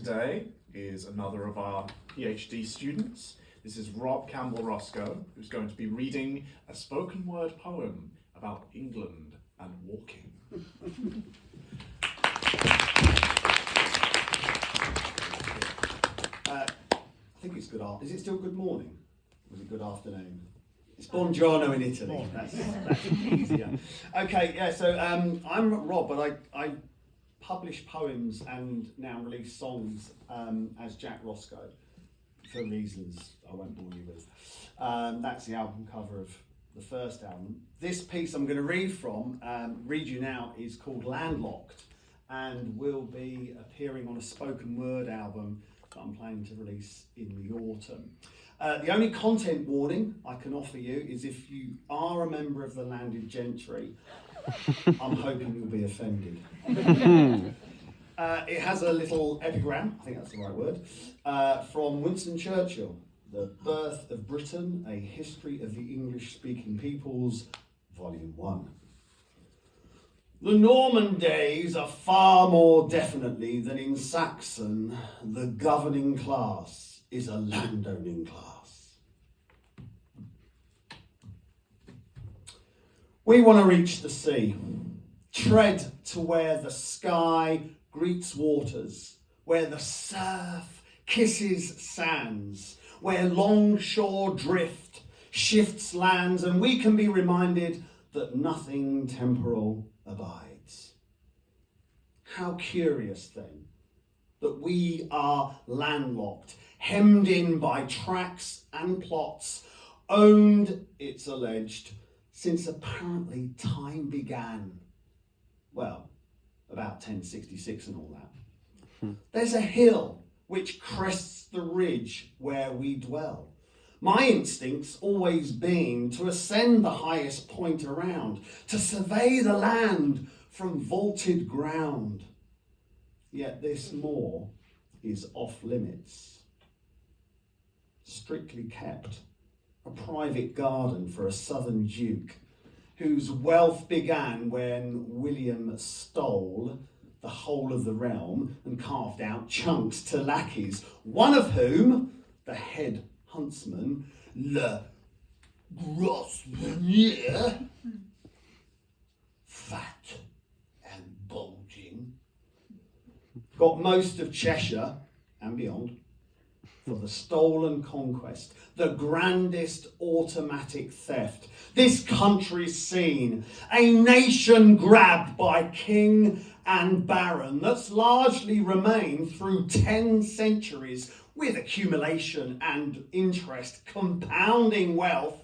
today is another of our PhD students. This is Rob Campbell-Roscoe, who's going to be reading a spoken word poem about England and walking. I think it's good afternoon. Is it still good morning? Or is it good afternoon? It's buongiorno in Italy. That's easier. Okay, yeah, so I'm Rob, but I publish poems and now release songs as Jack Roscoe for reasons I won't bore you with. That's the album cover of the first album. This piece I'm going to read you now, is called Landlocked and will be appearing on a spoken word album that I'm planning to release in the autumn. The only content warning I can offer you is if you are a member of the landed gentry, I'm hoping you'll be offended. It has a little epigram, I think that's the right word, from Winston Churchill, The Birth of Britain, A History of the English-Speaking Peoples, Volume 1. The Norman days are far more definitely than in Saxon, the governing class is a landowning class. We want to reach the sea, tread to where the sky greets waters, where the surf kisses sands, where longshore drift shifts lands, and we can be reminded that nothing temporal abides. How curious then that we are landlocked, hemmed in by tracks and plots, owned, it's alleged, since apparently time began. Well, about 1066 and all that. There's a hill which crests the ridge where we dwell. My instinct's always been to ascend the highest point around, to survey the land from vaulted ground. Yet this moor is off limits, strictly kept, a private garden for a southern duke, whose wealth began when William stole the whole of the realm and carved out chunks to lackeys, one of whom, the head huntsman, Le Grosvenor, fat and bulging, got most of Cheshire and beyond for the stolen conquest, the grandest automatic theft this country's seen, a nation grabbed by king and baron that's largely remained through 10 centuries with accumulation and interest compounding wealth.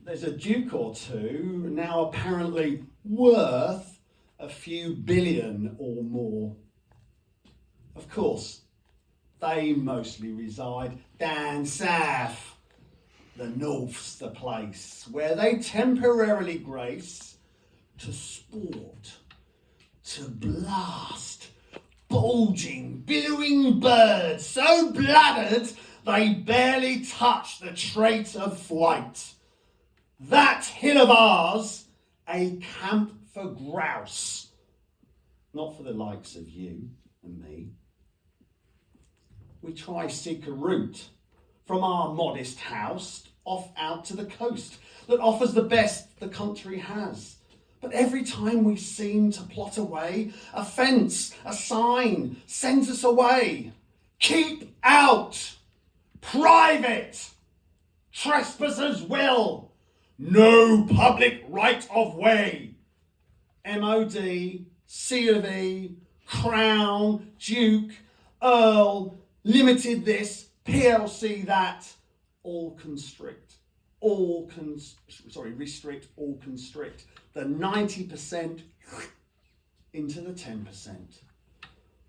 There's a duke or two now apparently worth a few billion or more. Of course, they mostly reside down south. The north's the place where they temporarily grace to sport, to blast, bulging, billowing birds so blooded they barely touch the trait of flight. That hill of ours, a camp for grouse, not for the likes of you and me. We try seek a route from our modest house off out to the coast that offers the best the country has. But every time we seem to plot away, a fence, a sign sends us away. Keep out! Private! Trespassers will! No public right of way! MOD, C of E, Crown, Duke, Earl, Limited this, PLC that, all constrict. Restrict, all constrict. The 90% into the 10%,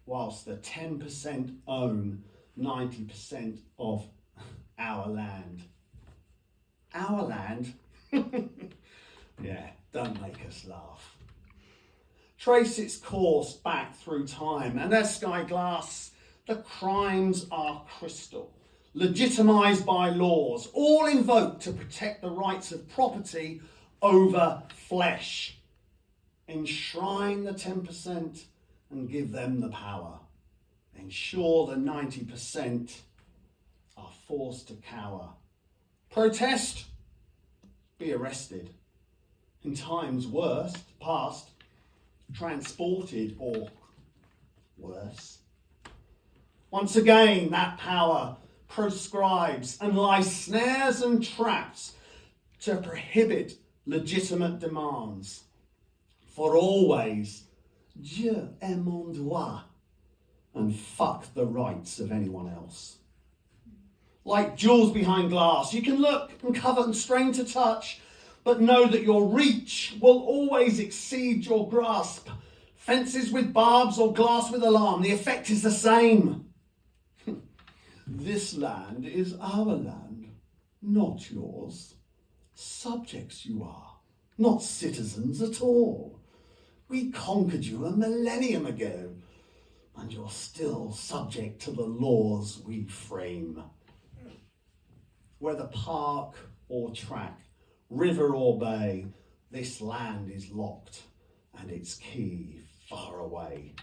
whilst the 10% own 90% of our land. Our land? Yeah, don't make us laugh. Trace its course back through time, and as sky glass, the crimes are crystal, legitimised by laws, all invoked to protect the rights of property over flesh. Enshrine the 10% and give them the power. ensure the 90% are forced to cower. Protest, be arrested. In times past, transported or worse. Once again, that power proscribes and lies snares and traps to prohibit legitimate demands. For always, Dieu est mon droit, and fuck the rights of anyone else. Like jewels behind glass, you can look and covet and strain to touch, but know that your reach will always exceed your grasp. Fences with barbs or glass with alarm, the effect is the same. This land is our land, not yours. Subjects you are, not citizens at all. We conquered you a millennium ago, and you're still subject to the laws we frame. Whether park or track, river or bay, this land is locked and its key far away.